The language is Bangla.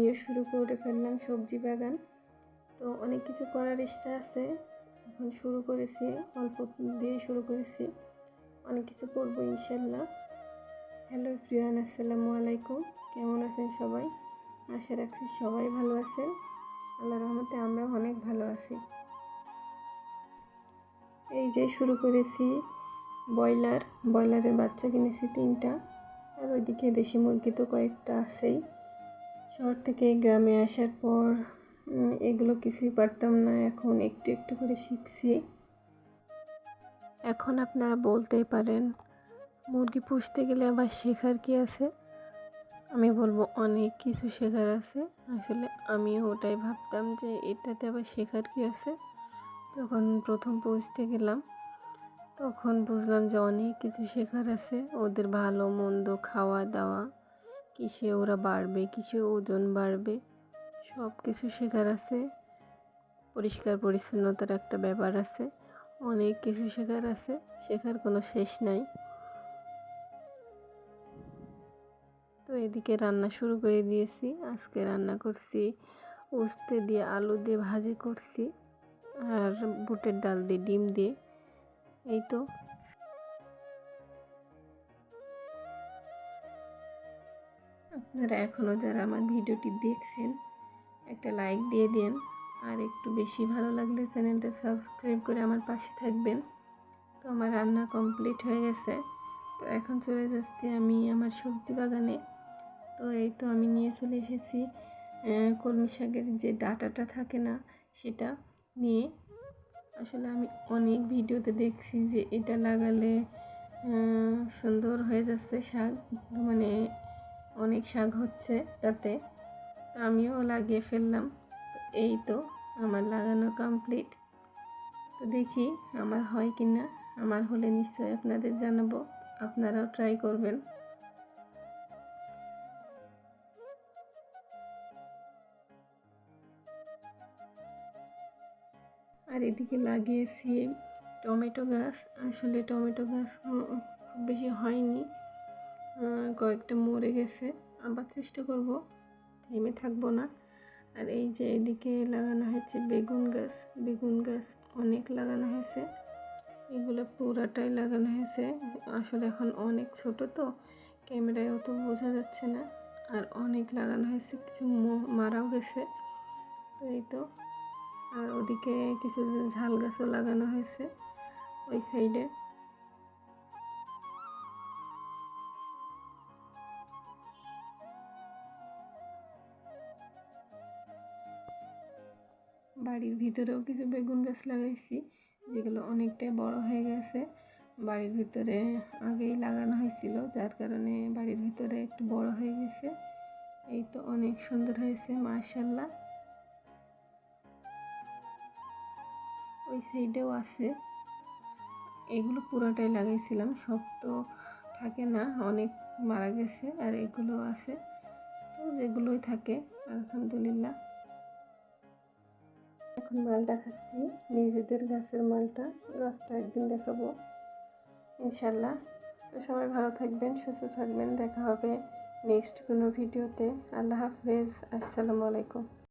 আমিও শুরু করে ফেললাম সবজি বাগান। তো অনেক কিছু করার ইচ্ছা আছে, এখন শুরু করেছি, অল্প দিয়ে শুরু করেছি, অনেক কিছু করবো ইনশাল্লাহ। হ্যালো প্রিয়ান, আসসালামু আলাইকুম। কেমন আছেন সবাই? আশা রাখছি সবাই ভালো আছেন। আল্লাহর রহমতে আমরাও অনেক ভালো আছি। এই যে শুরু করেছি ব্রয়লারের বাচ্চা কিনেছি 3টা, আর ওইদিকে দেশি মুরগি তো কয়েকটা আছেই। শহর থেকে গ্রামে আসার পর এগুলো কিছুই পারতাম না, এখন একটু একটু করে শিখছি। এখন আপনারা বলতেই পারেন মুরগি পুষতে গেলে আবার শেখার কি আছে? আমি বলবো অনেক কিছু শেখার আছে। আসলে আমিও ওটাই ভাবতাম যে এটাতে আবার শেখার কি আছে। যখন প্রথম পুষতে গেলাম তখন বুঝলাম যে অনেক কিছু শেখার আছে। ওদের ভালো মন্দ, খাওয়া দাওয়া, কিসে ওরা বাড়বে, কিসে ওজন বাড়বে, সব কিছু শেখার আছে। পরিষ্কার পরিচ্ছন্নতার একটা ব্যাপার আছে, অনেক কিছু শেখার আছে, শেখার কোনো শেষ নাই। তো এদিকে রান্না শুরু করে দিয়েছি। আজকে রান্না করছি উস্তে দিয়ে, আলু দিয়ে ভাজি করছি, আর বুটের ডাল দিয়ে, ডিম দিয়ে। এই তো। আপনারা এখনও যারা আমার ভিডিওটি দেখছেন একটা লাইক দিয়ে দিন, আর একটু বেশি ভালো লাগলে চ্যানেলটা সাবস্ক্রাইব করে আমার পাশে থাকবেন। তো আমার রান্না কমপ্লিট হয়ে গেছে। তো এখন চলে যাচ্ছি আমি আমার সবজি বাগানে। তো এই তো আমি নিয়ে চলে এসেছি কলমি শাকের যে ডাঁটাটা থাকে না, সেটা নিয়ে। আসলে আমি অনেক ভিডিওতে দেখছি যে এটা লাগালে সুন্দর হয়ে যাচ্ছে শাক, মানে অনেক শাক হচ্ছে তাতে। তো আমিও লাগিয়ে ফেললাম। তো এই তো আমার লাগানো কমপ্লিট। তো দেখি আমার হয় কি না। আমার হলে নিশ্চয়ই আপনাদের জানাবো, আপনারাও ট্রাই করবেন। আর এদিকে লাগিয়েছি টমেটো গাছ। আসলে টমেটো গাছ খুব বেশি হয়নি, কয়েকটা মরে গেছে। আবার চেষ্টা করব, থেমে থাকবো না। আর এই যে এদিকে লাগানো হয়েছে বেগুন গাছ অনেক লাগানো হয়েছে। এগুলো পুরাটাই লাগানো হয়েছে। আসলে এখন অনেক ছোট তো ক্যামেরায় অত বোঝা যাচ্ছে না। আর অনেক লাগানো হয়েছে, কিছু মারাও গেছে। তো এই তো। আর ওদিকে কিছু ঝাল গাছও লাগানো হয়েছে ওই সাইডে। বাড়ির ভিতরেও কিছু বেগুন গাছ লাগাইছি, যেগুলো অনেকটাই বড় হয়ে গেছে। বাড়ির ভিতরে আগেই লাগানো হয়েছিল, যার কারণে বাড়ির ভিতরে একটু বড় হয়ে গেছে। এই তো অনেক সুন্দর হয়েছে মাশাআল্লাহ। ওই সাইডেও আছে। এগুলো পুরোটাই লাগাইছিলাম, সব তো থাকে না, অনেক মারা গেছে। আর এগুলো আছে, তো যেগুলোই থাকে আলহামদুলিল্লাহ। এখন মালটা খাচ্ছি, নিজেদের গাছের মালটা। গাছটা একদিন দেখাবো ইনশাল্লাহ। তো সবাই ভালো থাকবেন, সুস্থ থাকবেন। দেখা হবে নেক্সট কোনো ভিডিওতে। আল্লাহ হাফেজ, আসসালামু আলাইকুম।